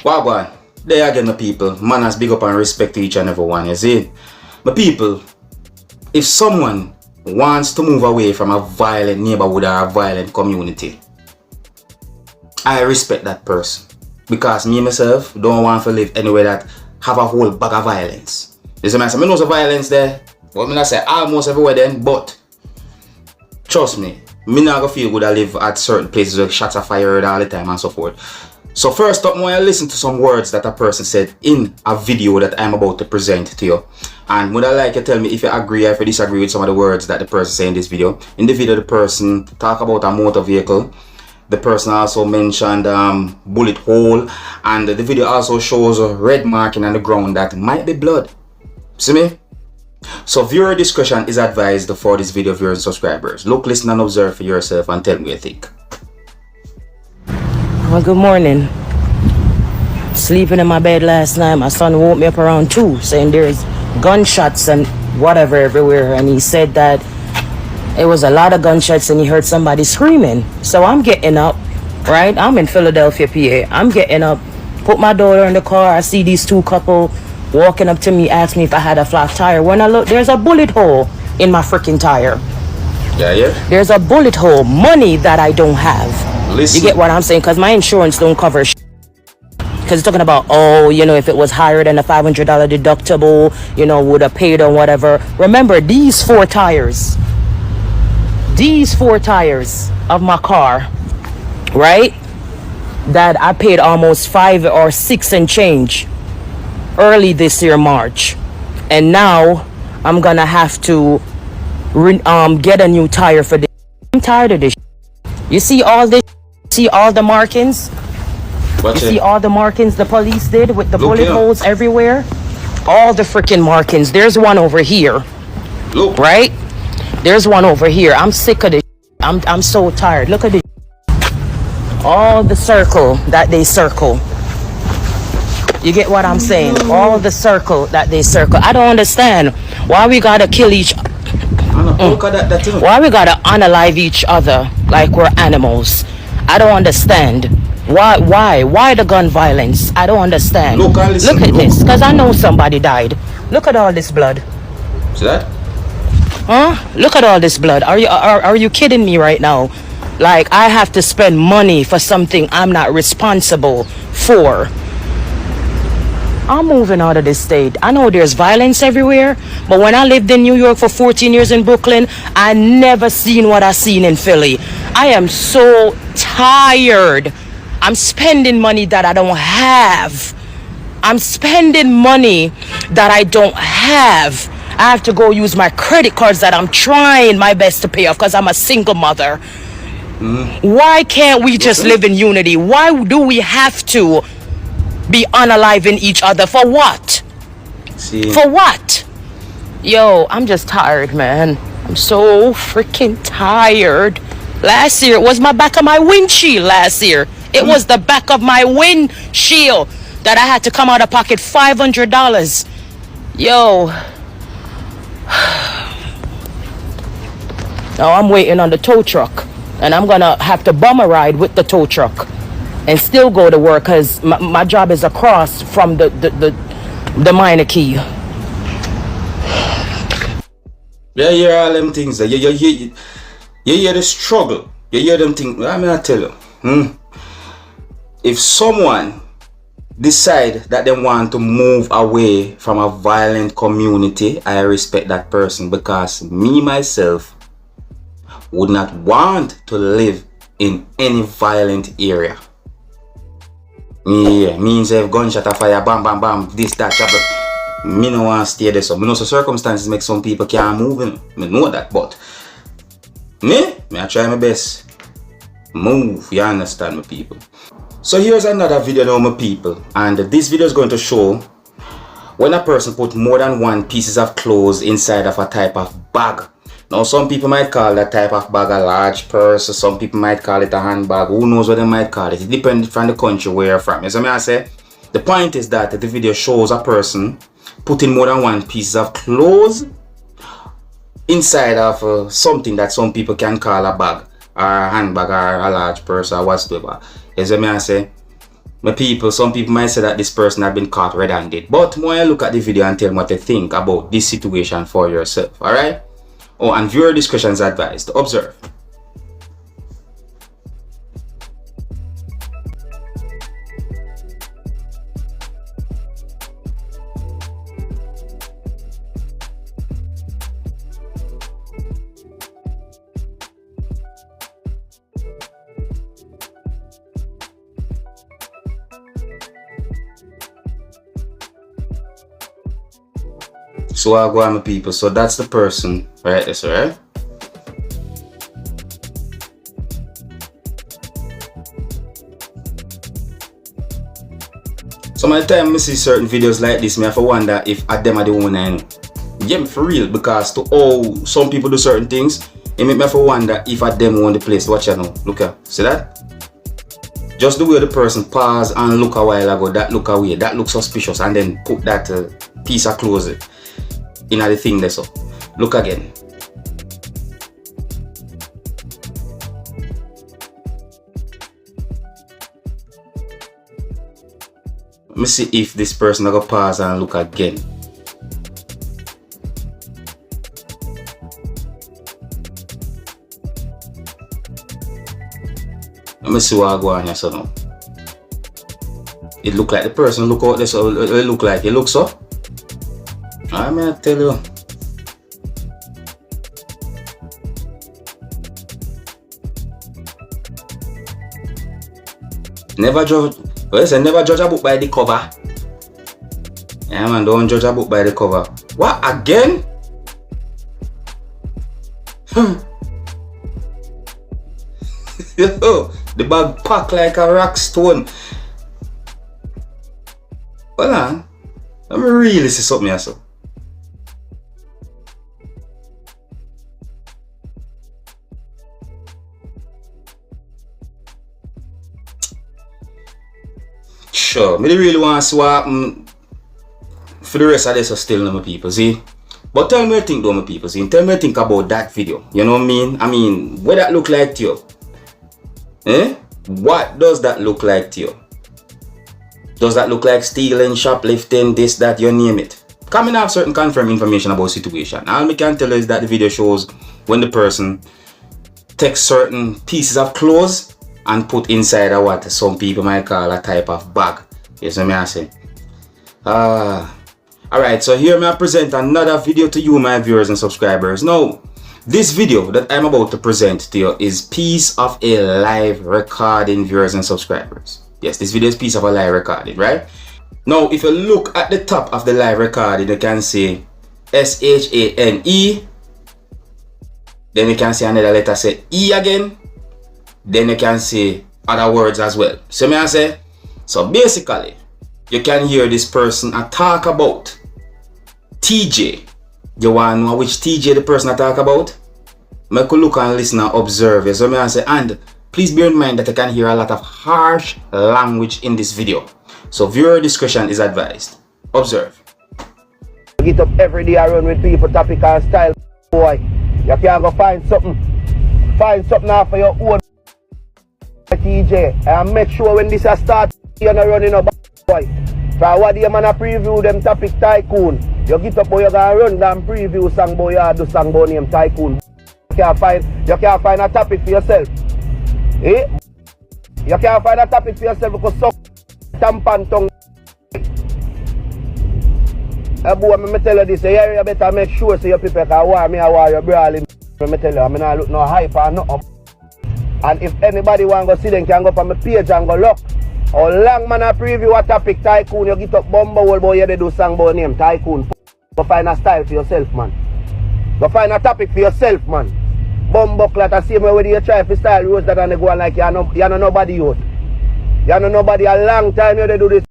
Wagwan, there again, my people. Manners, big up and respect to each and every one, you see? My people, if someone wants to move away from a violent neighborhood or a violent community, I respect that person. Because me myself don't want to live anywhere that have a whole bag of violence. You see, I know some violence there, but I say almost everywhere then, but trust me, me not gonna feel good to live at certain places where shots are fired all the time and so forth. So first up, I listen to some words that a person said in a video that I'm about to present to you. And would I like you tell me if you agree or if you disagree with some of the words that the person said in this video. In the video, the person talk about a motor vehicle. The person also mentioned bullet hole, and the video also shows a red marking on the ground that might be blood. See me? So viewer discretion is advised for this video, viewers and subscribers. Look, listen and observe for yourself and tell me what you think. Well, good morning. Sleeping in my bed last night, my son woke me up around 2 saying there's gunshots and whatever everywhere, and he said that it was a lot of gunshots and he heard somebody screaming. So I'm getting up, right? I'm in Philadelphia, PA. I'm getting up, put my daughter in the car. I see these two couple walking up to me, ask me if I had a flat tire. When I look, there's a bullet hole in my freaking tire. Yeah. There's a bullet hole, money that I don't have. Listen. You get what I'm saying? Because my insurance don't cover because it's talking about, oh, you know, if it was higher than a $500 deductible, you know, would have paid or whatever. Remember, these four tires of my car, right, that I paid almost 5 or 6 and change early this year, March, and now I'm gonna have to get a new tire for this. I'm tired of this. You see all this? See all the markings? See all the markings the police did with the bullet holes everywhere? All the freaking markings. There's one over here. Look. Right? There's one over here. I'm sick of this. I'm so tired. Look at this. All the circle that they circle. You get what I'm saying? All the circle that they circle. I don't understand why we gotta kill each other. Why we gotta unalive each other like we're animals? I don't understand. Why the gun violence? I don't understand. Look at this, because I know somebody died. Look at all this blood. See that? Huh? Look at all this blood. Are you kidding me right now? Like, I have to spend money for something I'm not responsible for. I'm moving out of this state. I know there's violence everywhere, but when I lived in New York for 14 years in Brooklyn, I never seen what I seen in Philly. I am so tired. I'm spending money that I don't have. I'm spending money that I don't have. I have to go use my credit cards that I'm trying my best to pay off because I'm a single mother. Why can't we just live in unity? Why do we have to be unaliving each other? For what? For what? Yo, I'm just tired, man. I'm so freaking tired. Last year, it was my back of my windshield last year. It was the back of my windshield that I had to come out of pocket $500. Yo. Now I'm waiting on the tow truck. And I'm gonna have to bum a ride with the tow truck and still go to work because my job is across from the minor key. Yeah, you hear all them things. You hear the struggle. You hear them things. I mean, I tell you. If someone decide that they want to move away from a violent community, I respect that person, because me, myself, would not want to live in any violent area. Yeah, means if gunshot a fire, bam, bam, bam, this, that, that. Me no want to stay there. So, me know so circumstances make some people can't move in. Me know that, but me I try my best. Move, you understand, my people. So here's another video now, my people, and this video is going to show when a person put more than one pieces of clothes inside of a type of bag. Now, some people might call that type of bag a large purse, or some people might call it a handbag. Who knows what they might call it? It depends from the country where you're from. You see what I say? The point is that the video shows a person putting more than one piece of clothes inside of something that some people can call a bag, or a handbag, or a large purse, or whatsoever. You see what I say? My people, some people might say that this person had been caught red-handed. But when you look at the video and tell me what you think about this situation for yourself, alright? Oh, and viewer discretion is advised. Observe. So I go on, my people. So that's the person right there, right? So my time I see certain videos like this, me have to wonder if at them are the one I know. Yeah, me for real, because to all some people do certain things, it make me have to wonder if at them own the place. Watch out now. Look at, see that? Just the way the person pause and look a while ago, that look away, that looks suspicious, and then put that piece of clothes in the thing there. So look again. Let me see if this person will pause and look again. Let me see what I go on here so now. It look like the person look out there, so it look like it looks so. I'm gonna tell you. Never judge. Well, say never judge a book by the cover. Yeah, man, don't judge a book by the cover. What again? Yo, the bag packed like a rock stone. Hold on. Let me really see something here, so. Sure, me really want to see what happen for the rest of this still, no, my people, see? But tell me what you think, though, my people, see? Tell me what you think about that video, you know what I mean? I mean, what that look like to you? Eh? What does that look like to you? Does that look like stealing, shoplifting, this, that, you name it? Come and have certain confirmed information about the situation. All I can tell you is that the video shows when the person takes certain pieces of clothes and put inside a what some people might call a type of bag. You see what I say? Alright, so here I present another video to you, my viewers and subscribers. Now, this video that I'm about to present to you is piece of a live recording, viewers and subscribers. Yes, this video is piece of a live recording, right? Now, if you look at the top of the live recording, you can see SHANE. Then you can see another letter say E again. Then you can see other words as well. So me I say, so basically, you can hear this person talk about TJ. You want to know which TJ the person talk about? Make a look and listen and observe. So me I say, and please bear in mind that you can hear a lot of harsh language in this video. So viewer discretion is advised. Observe. Get up every day around with people, topic and style, boy. You can't go find something now for your own TJ. And make sure when this start, you're not running up, boy. For what the man a preview them topic tycoon. You get up, boy, you gonna run down preview song, boy, you do song, boy, name tycoon. You can't find a topic for yourself. Eh? You can't find a topic for yourself because some tampan tongue. Boy, me tell you this, you better make sure so you people can war me, I war you brawling. Me tell you, I'm not look no hype or nothing. And if anybody want to go see them, can go from my page and go look. How long man a preview a topic tycoon, you get up bumble boy, you do song boy name tycoon. Go find a style for yourself, man. Go find a topic for yourself, man. Bumbuckler the same way you try to style rose that and they go on like you're not nobody out. You're not nobody a long time you do this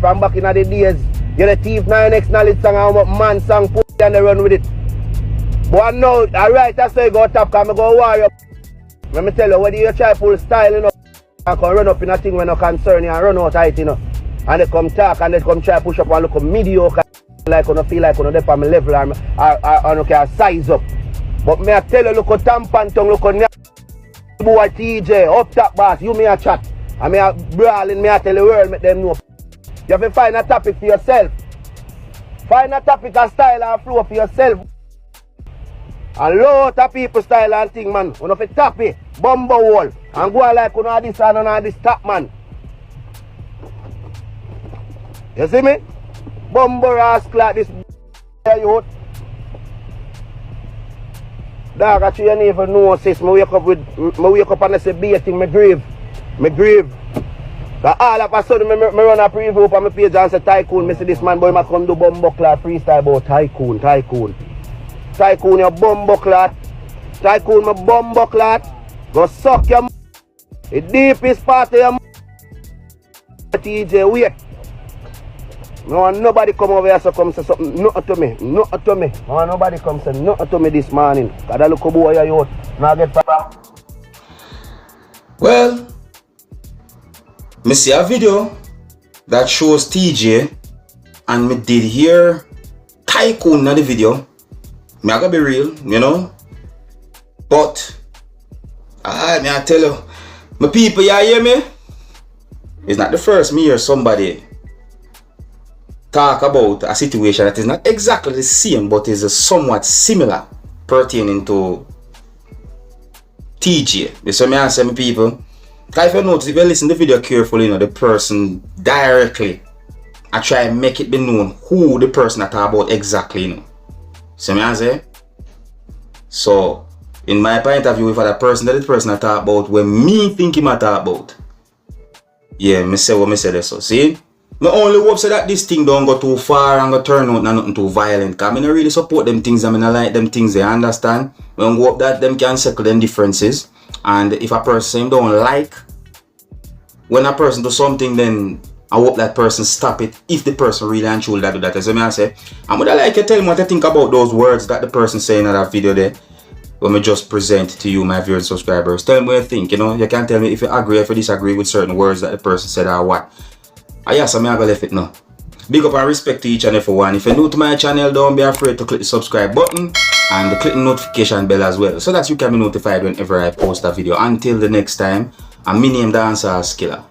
from back in the days. You're the thief 9X knowledge song and man song put and they run with it. But now, alright, that's why you go top because I go warrior. Let me tell you, whether you try full style, you know, and can run up in a thing when no concern you and run out of it, you know. And they come talk and they come try push up and look mediocre like you feel like you dey on my level or can size up. But me I tell you, look at tampan tongue, look at boy TJ, up top boss, you me a chat. And me a brawling, me a tell the world, make them know. You have to find a topic for yourself. Find a topic and style and flow for yourself. A lot of people style and thing, man. You have to tap it, bumbo wall, and go like you know this and on this top, man. You see me? Bumbo rascal like this youth. Dog, actually you never know, sis. Me wake up and I say baiting my grave. Me grieve. But all of a sudden, me run a preview on my page and say Tycoon. Me see this man boy ma come do bumbo clot freestyle about Tycoon. Tycoon, you bumbo clot. Tycoon, my bumbo clot. Go suck your the deepest part of your TJ, wait. No want nobody come over here so come say something nothing to me. Nothing to me. No want nobody come say nothing to me this morning. Cause that look boy you now get proper. Well, me see a video that shows TJ and me did hear Tycoon in the video. Me I gotta be real, you know. But me I tell you, my people, you hear me? It's not the first me or somebody talk about a situation that is not exactly the same but is somewhat similar pertaining to TJ. This is what I say, my people. If you notice, if you listen to the video carefully, you know, the person directly, I try and make it be known who the person I talk about exactly, you know. See what I say? So, in my point of view, if the person that the person I talk about, when me think him I talk about, yeah, me say what me say there, so see? Me only hope so that this thing don't go too far and go turn out and nothing too violent. Cause I don't really support them things, I don't like them things, they understand? Me don't hope that them can settle them differences. And if a person don't like when a person do something, then I hope that person stop it if the person really and truly do that. As I say, I'm gonna like you tell me what you think about those words that the person saying in that video there. When me just present to you, my viewers and subscribers. Tell me what you think, you know. You can tell me if you agree or if you disagree with certain words that the person said or what. Yes, I'm gonna left it now. Big up and respect to each and every one. If you're new to my channel, don't be afraid to click the subscribe button and click the notification bell as well, so that you can be notified whenever I post a video. Until the next time, I'm my name Dancehall Skilla.